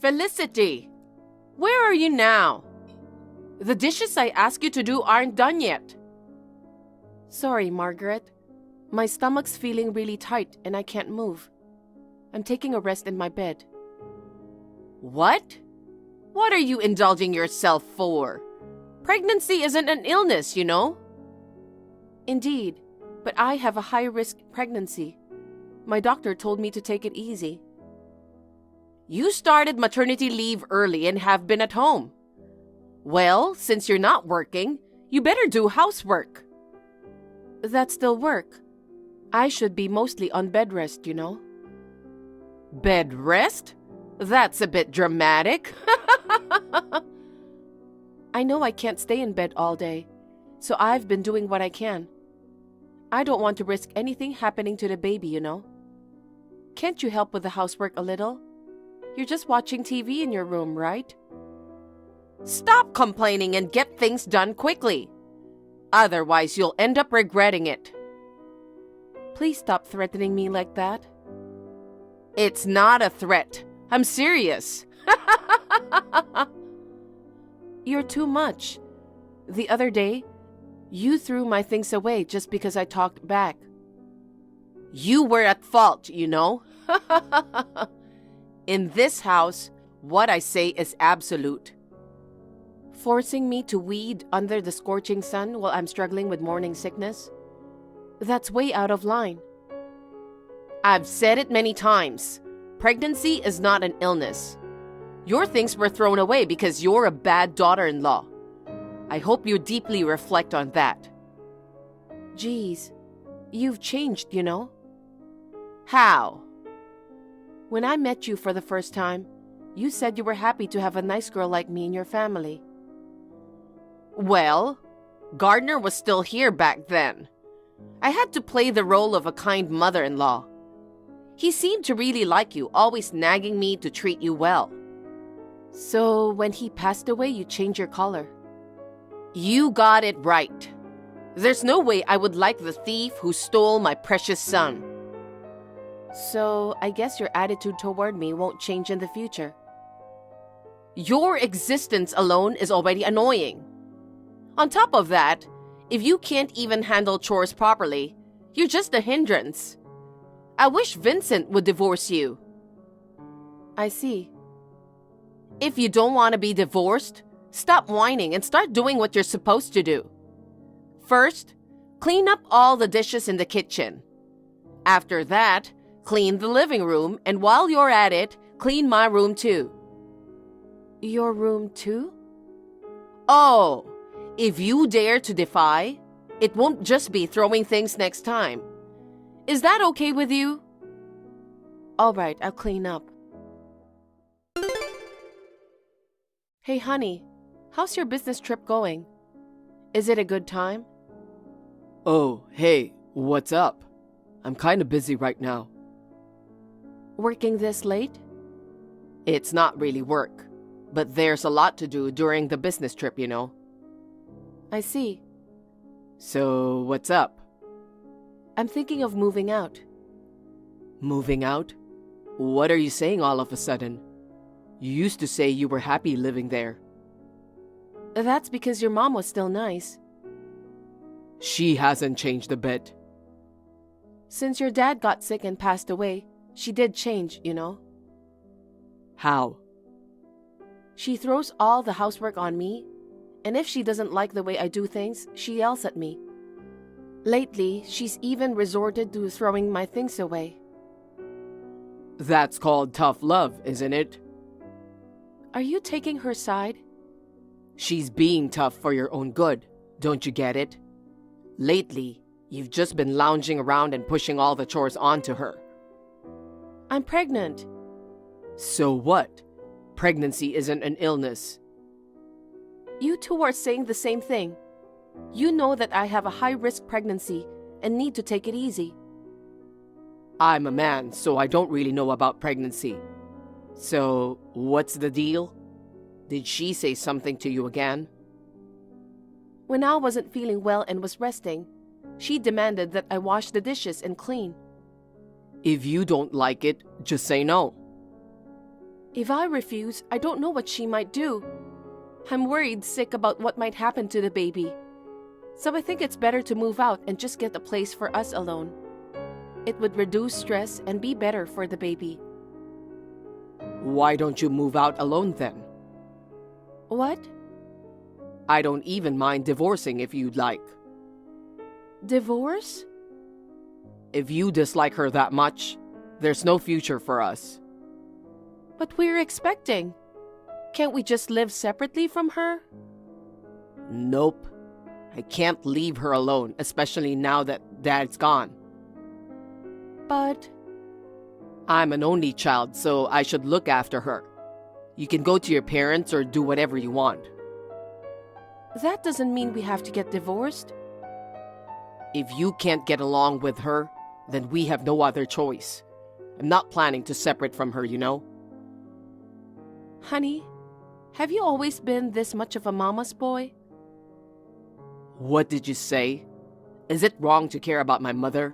Felicity! Where are you now? The dishes I asked you to do aren't done yet. Sorry, Margaret. My stomach's feeling really tight and I can't move. I'm taking a rest in my bed. What? What are you indulging yourself for? Pregnancy isn't an illness, you know? Indeed, but I have a high-risk pregnancy. My doctor told me to take it easy. You started maternity leave early and have been at home. Well, since you're not working, you better do housework. That's still work. I should be mostly on bed rest, you know. Bed rest? That's a bit dramatic. I know I can't stay in bed all day, so I've been doing what I can. I don't want to risk anything happening to the baby, you know. Can't you help with the housework a little? You're just watching TV in your room, right? Stop complaining and get things done quickly. Otherwise, you'll end up regretting it. Please stop threatening me like that. It's not a threat. I'm serious. You're too much. The other day, you threw my things away just because I talked back. You were at fault, you know. In this house, what I say is absolute. Forcing me to weed under the scorching sun while I'm struggling with morning sickness? That's way out of line. I've said it many times. Pregnancy is not an illness. Your things were thrown away because you're a bad daughter-in-law. I hope you deeply reflect on that. Geez, you've changed, you know. How? When I met you for the first time, you said you were happy to have a nice girl like me in your family. Well, Gardner was still here back then. I had to play the role of a kind mother-in-law. He seemed to really like you, always nagging me to treat you well. So when he passed away, you changed your color. You got it right. There's no way I would like the thief who stole my precious son. So I guess your attitude toward me won't change in the future. Your existence alone is already annoying. On top of that, if you can't even handle chores properly, you're just a hindrance. I wish Vincent would divorce you. I see. If you don't want to be divorced, stop whining and start doing what you're supposed to do. First, clean up all the dishes in the kitchen. After that, clean the living room, and while you're at it, clean my room too. Your room too? Oh, if you dare to defy, it won't just be throwing things next time. Is that okay with you? All right, I'll clean up. Hey, honey, how's your business trip going? Is it a good time? Oh, hey, what's up? I'm kind of busy right now. Working this late? It's not really work, but there's a lot to do during the business trip, you know. I see. So, what's up? I'm thinking of moving out. Moving out? What are you saying all of a sudden? You used to say you were happy living there. That's because your mom was still nice. She hasn't changed a bit. Since your dad got sick and passed away, she did change, you know. How? She throws all the housework on me, and if she doesn't like the way I do things, she yells at me. Lately, she's even resorted to throwing my things away. That's called tough love, isn't it? Are you taking her side? She's being tough for your own good, don't you get it? Lately, you've just been lounging around and pushing all the chores onto her. I'm pregnant. So what? Pregnancy isn't an illness. You two are saying the same thing. You know that I have a high-risk pregnancy and need to take it easy. I'm a man, so I don't really know about pregnancy. So, what's the deal? Did she say something to you again? When I wasn't feeling well and was resting, she demanded that I wash the dishes and clean. If you don't like it, just say no. If I refuse, I don't know what she might do. I'm worried sick about what might happen to the baby. So I think it's better to move out and just get a place for us alone. It would reduce stress and be better for the baby. Why don't you move out alone then? What? I don't even mind divorcing if you'd like. Divorce? If you dislike her that much, there's no future for us. But we're expecting. Can't we just live separately from her? Nope. I can't leave her alone, especially now that Dad's gone. But I'm an only child, so I should look after her. You can go to your parents or do whatever you want. that doesn't mean we have to get divorced. If you can't get along with her, then we have no other choice. I'm not planning to separate from her, you know? Honey, have you always been this much of a mama's boy? What did you say? Is it wrong to care about my mother?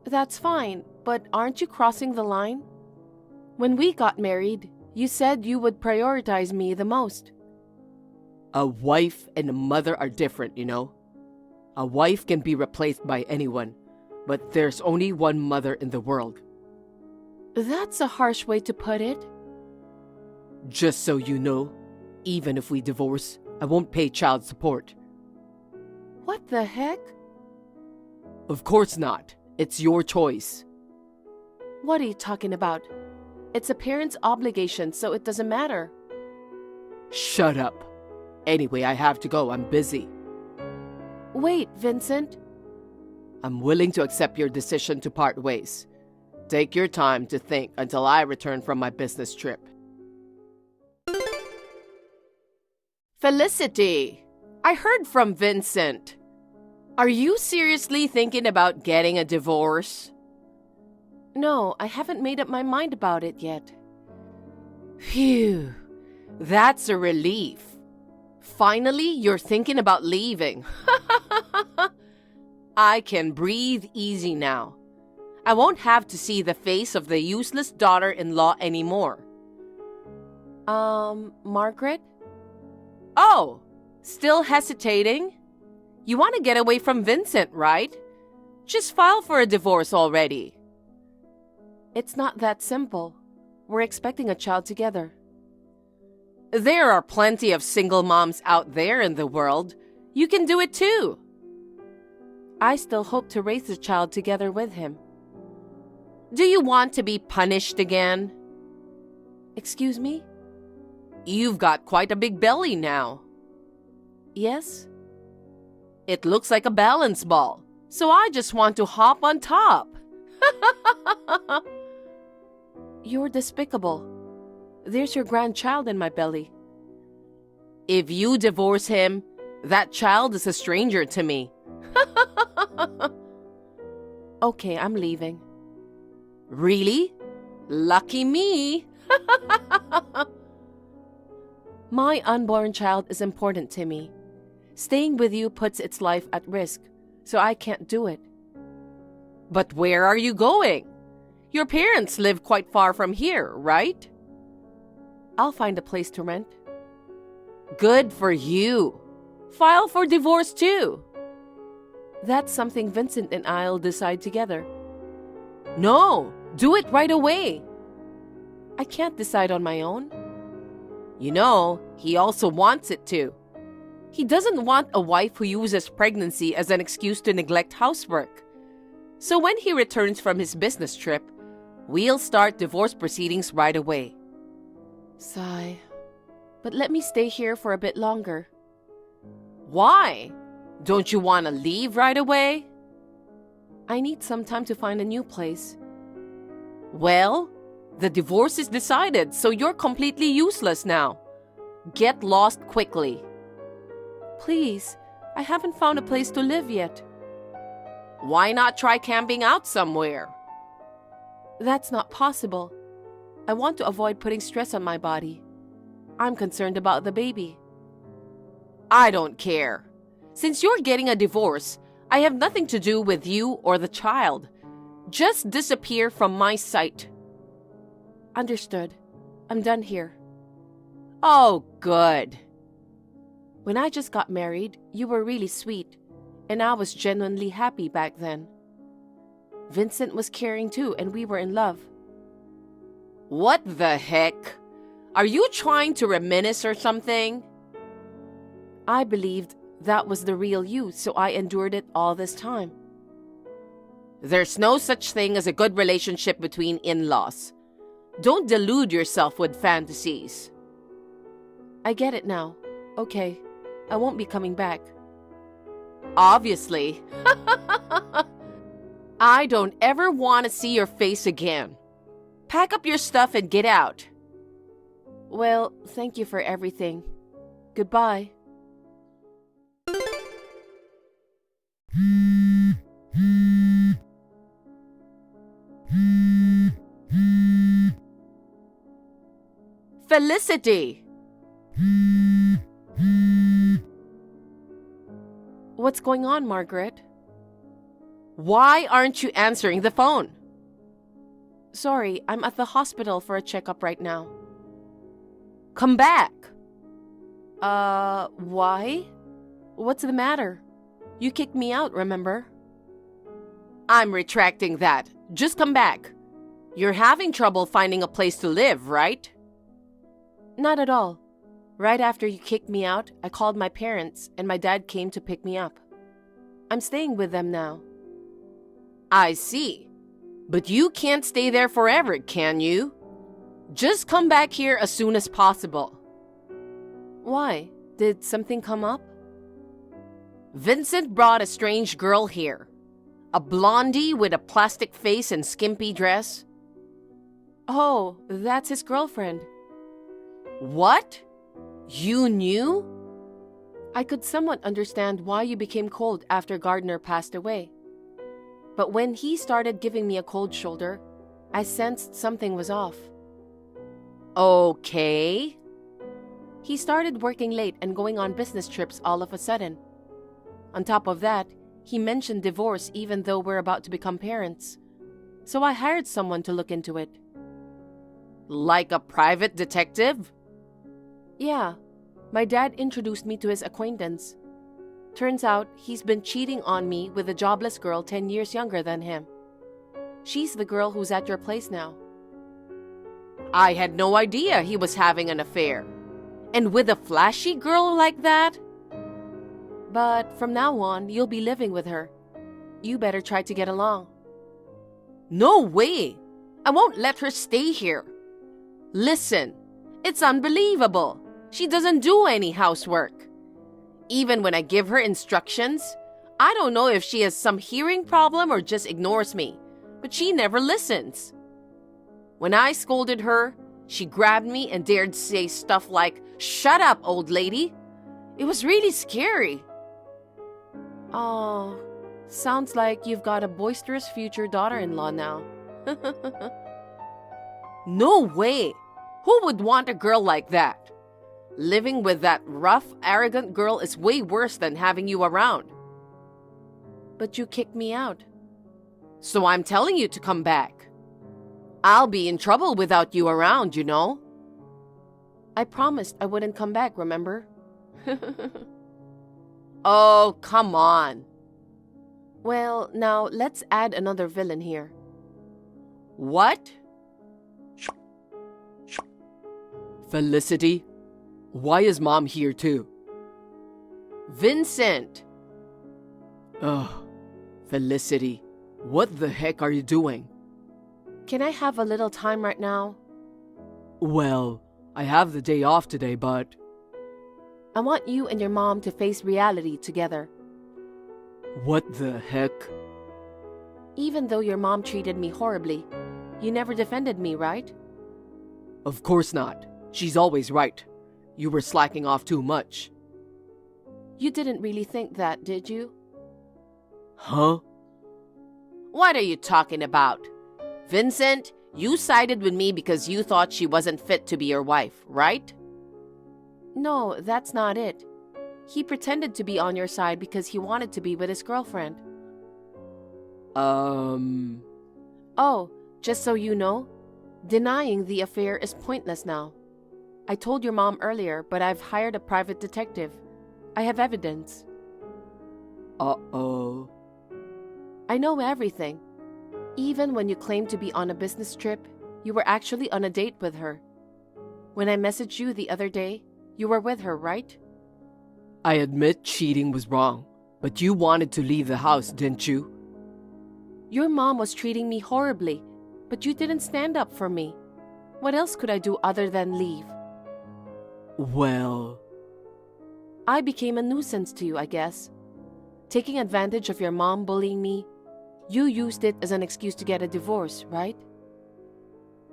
That's fine, but aren't you crossing the line? When we got married, you said you would prioritize me the most. A wife and a mother are different, you know? A wife can be replaced by anyone, but there's only one mother in the world. That's a harsh way to put it. Just so you know, even if we divorce, I won't pay child support. What the heck? Of course not. It's your choice. What are you talking about? It's a parent's obligation, so it doesn't matter. Shut up. Anyway, I have to go. I'm busy. Wait, Vincent. I'm willing to accept your decision to part ways. Take your time to think until I return from my business trip. Felicity, I heard from Vincent. Are you seriously thinking about getting a divorce? No, I haven't made up my mind about it yet. Phew, that's a relief. Finally, you're thinking about leaving. I can breathe easy now. I won't have to see the face of the useless daughter-in-law anymore. Margaret? Oh, still hesitating? You want to get away from Vincent, right? Just file for a divorce already. It's not that simple. We're expecting a child together. There are plenty of single moms out there in the world. You can do it too. I still hope to raise the child together with him. Do you want to be punished again? Excuse me? You've got quite a big belly now. Yes? It looks like a balance ball, so I just want to hop on top. You're despicable. There's your grandchild in my belly. If you divorce him, that child is a stranger to me. Okay, I'm leaving. Really? Lucky me. My unborn child is important to me. Staying with you puts its life at risk, so I can't do it. But where are you going? Your parents live quite far from here, right? I'll find a place to rent. Good for you. File for divorce too. That's something Vincent and I'll decide together. No, do it right away. I can't decide on my own. You know, he also wants it too. He doesn't want a wife who uses pregnancy as an excuse to neglect housework. So when he returns from his business trip, we'll start divorce proceedings right away. Sigh. But let me stay here for a bit longer. Why? Don't you want to leave right away? I need some time to find a new place. Well, the divorce is decided, so you're completely useless now. Get lost quickly. Please, I haven't found a place to live yet. Why not try camping out somewhere? That's not possible. I want to avoid putting stress on my body. I'm concerned about the baby. I don't care. Since you're getting a divorce, I have nothing to do with you or the child. Just disappear from my sight. Understood. I'm done here. Oh, good. When I just got married, you were really sweet, and I was genuinely happy back then. Vincent was caring too, and we were in love. What the heck? Are you trying to reminisce or something? I believed that was the real you, so I endured it all this time. There's no such thing as a good relationship between in-laws. Don't delude yourself with fantasies. I get it now. Okay, I won't be coming back. Obviously. I don't ever want to see your face again. Pack up your stuff and get out. Well, thank you for everything. Goodbye. Felicity! What's going on, Margaret? Why aren't you answering the phone? Sorry, I'm at the hospital for a checkup right now. Come back. Why? What's the matter? You kicked me out, remember? I'm retracting that. Just come back. You're having trouble finding a place to live, right? Not at all. Right after you kicked me out, I called my parents and my dad came to pick me up. I'm staying with them now. I see. But you can't stay there forever, can you? Just come back here as soon as possible. Why? Did something come up? Vincent brought a strange girl here. A blondie with a plastic face and skimpy dress. Oh, that's his girlfriend. What? You knew? I could somewhat understand why you became cold after Gardner passed away. But when he started giving me a cold shoulder, I sensed something was off. Okay. He started working late and going on business trips all of a sudden. On top of that, he mentioned divorce even though we're about to become parents. So I hired someone to look into it. Like a private detective? Yeah, my dad introduced me to his acquaintance. Turns out he's been cheating on me with a jobless girl 10 years younger than him. She's the girl who's at your place now. I had no idea he was having an affair. And with a flashy girl like that? But from now on, you'll be living with her. You better try to get along. No way! I won't let her stay here. Listen, it's unbelievable. She doesn't do any housework. Even when I give her instructions, I don't know if she has some hearing problem or just ignores me, but she never listens. When I scolded her, she grabbed me and dared say stuff like, "Shut up, old lady." It was really scary. Oh, sounds like you've got a boisterous future daughter-in-law now. No way! Who would want a girl like that? Living with that rough, arrogant girl is way worse than having you around. But you kicked me out. So I'm telling you to come back. I'll be in trouble without you around, you know. I promised I wouldn't come back, remember? Oh, come on. Well, now let's add another villain here. What? Felicity? Why is Mom here too? Vincent! Ugh, Felicity, what the heck are you doing? Can I have a little time right now? Well, I have the day off today, but... I want you and your mom to face reality together. What the heck? Even though your mom treated me horribly, you never defended me, right? Of course not. She's always right. You were slacking off too much. You didn't really think that, did you? Huh? What are you talking about? Vincent, you sided with me because you thought she wasn't fit to be your wife, right? No, that's not it. He pretended to be on your side because he wanted to be with his girlfriend. Oh, just so you know, Denying the affair is pointless now. I told your mom earlier, but I've hired a private detective. I have evidence. Uh-oh. I know everything. Even when you claimed to be on a business trip, you were actually on a date with her. When I messaged you the other day, you were with her, right? I admit cheating was wrong, but you wanted to leave the house, didn't you? Your mom was treating me horribly, but you didn't stand up for me. What else could I do other than leave? Well... I became a nuisance to you, I guess. Taking advantage of your mom bullying me, you used it as an excuse to get a divorce, right?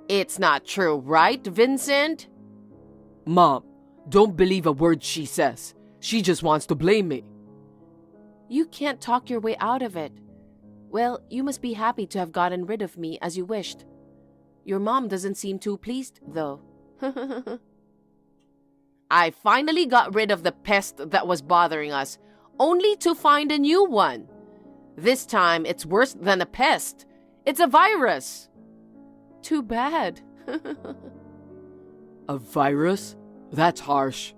It's not true, right, Vincent? Mom, don't believe a word she says. She just wants to blame me. You can't talk your way out of it. Well, you must be happy to have gotten rid of me as you wished. Your mom doesn't seem too pleased, though. I finally got rid of the pest that was bothering us, only to find a new one. This time, it's worse than a pest. It's a virus. Too bad. A virus? That's harsh.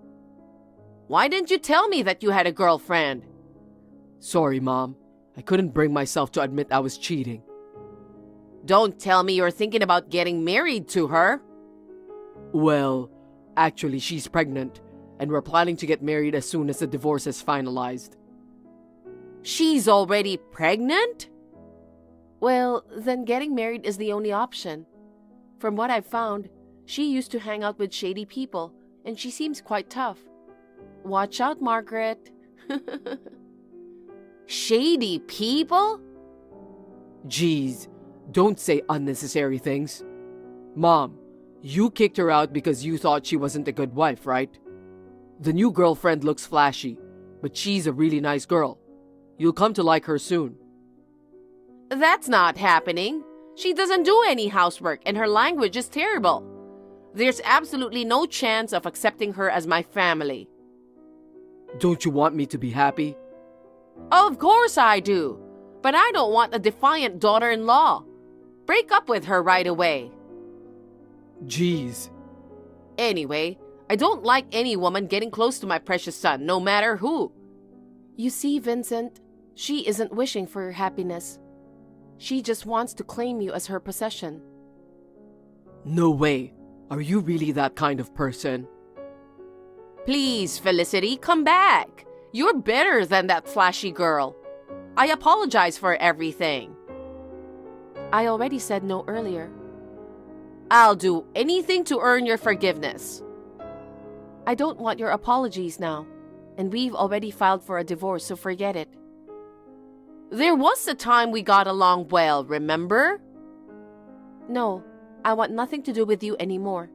Why didn't you tell me that you had a girlfriend? Sorry, Mom. I couldn't bring myself to admit I was cheating. Don't tell me you're thinking about getting married to her. Well, actually, she's pregnant, and we're planning to get married as soon as the divorce is finalized. She's already pregnant? Well, then getting married is the only option. From what I've found, she used to hang out with shady people, and she seems quite tough. Watch out, Margaret. Shady people? Jeez, don't say unnecessary things. Mom, you kicked her out because you thought she wasn't a good wife, right? The new girlfriend looks flashy, but she's a really nice girl. You'll come to like her soon. That's not happening. She doesn't do any housework and her language is terrible. There's absolutely no chance of accepting her as my family. Don't you want me to be happy? Of course I do. But I don't want a defiant daughter-in-law. Break up with her right away. Jeez. Anyway, I don't like any woman getting close to my precious son, no matter who. You see, Vincent, she isn't wishing for your happiness. She just wants to claim you as her possession. No way. Are you really that kind of person? Please, Felicity, come back. You're better than that flashy girl. I apologize for everything. I already said no earlier. I'll do anything to earn your forgiveness. I don't want your apologies now, and we've already filed for a divorce, so forget it. There was a time we got along well, remember? No, I want nothing to do with you anymore.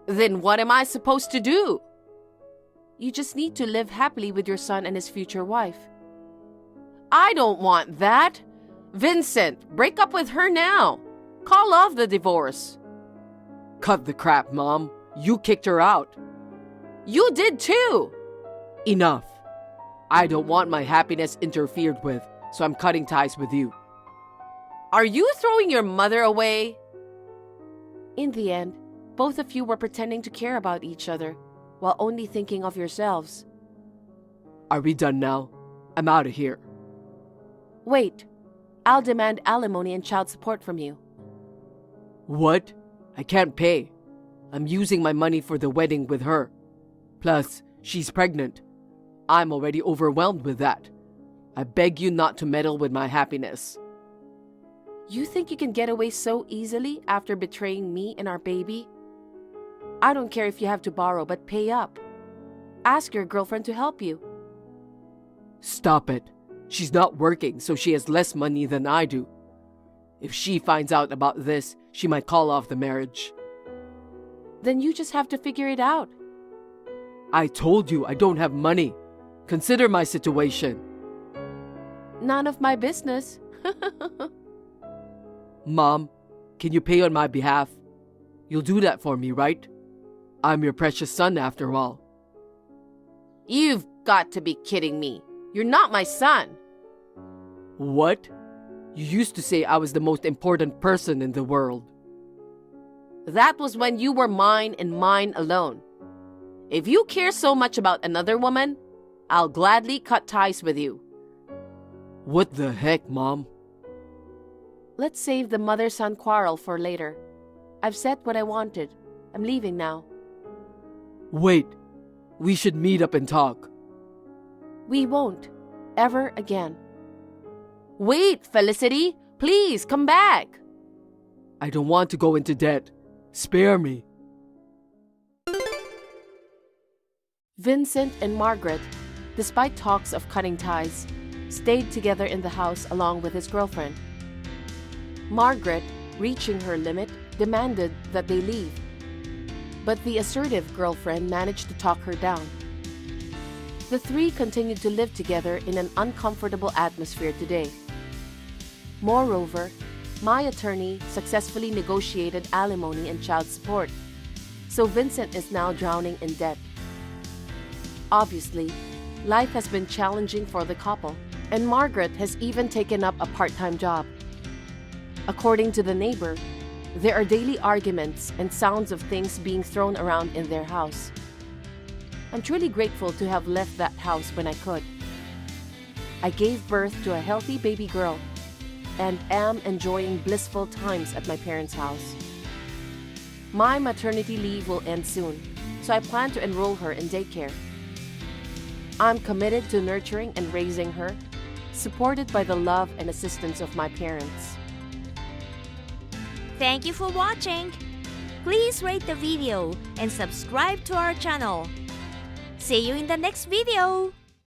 Then what am I supposed to do? You just need to live happily with your son and his future wife. I don't want that. Vincent, break up with her now. Call off the divorce. Cut the crap, Mom. You kicked her out. You did too. Enough. I don't want my happiness interfered with, so I'm cutting ties with you. Are you throwing your mother away? In the end, both of you were pretending to care about each other, while only thinking of yourselves. Are we done now? I'm out of here. Wait. I'll demand alimony and child support from you. What? I can't pay. I'm using my money for the wedding with her. Plus, she's pregnant. I'm already overwhelmed with that. I beg you not to meddle with my happiness. You think you can get away so easily after betraying me and our baby? I don't care if you have to borrow, but pay up. Ask your girlfriend to help you. Stop it. She's not working, so she has less money than I do. If she finds out about this, she might call off the marriage. Then you just have to figure it out. I told you I don't have money. Consider my situation. None of my business. Mom, can you pay on my behalf? You'll do that for me, right? I'm your precious son after all. You've got to be kidding me. You're not my son. What? You used to say I was the most important person in the world. That was when you were mine and mine alone. If you care so much about another woman, I'll gladly cut ties with you. What the heck, Mom? Let's save the mother-son quarrel for later. I've said what I wanted. I'm leaving now. Wait, we should meet up and talk. We won't. Ever again. Wait, Felicity! Please, come back! I don't want to go into debt. Spare me. Vincent and Margaret, despite talks of cutting ties, stayed together in the house along with his girlfriend. Margaret, reaching her limit, demanded that they leave. But the assertive girlfriend managed to talk her down. The three continued to live together in an uncomfortable atmosphere today. Moreover, my attorney successfully negotiated alimony and child support, so Vincent is now drowning in debt. Obviously, life has been challenging for the couple, and Margaret has even taken up a part-time job. According to the neighbor, there are daily arguments and sounds of things being thrown around in their house. I'm truly grateful to have left that house when I could. I gave birth to a healthy baby girl and am enjoying blissful times at my parents' house. My maternity leave will end soon, so I plan to enroll her in daycare. I'm committed to nurturing and raising her, supported by the love and assistance of my parents. Thank you for watching. Please rate the video and subscribe to our channel. See you in the next video.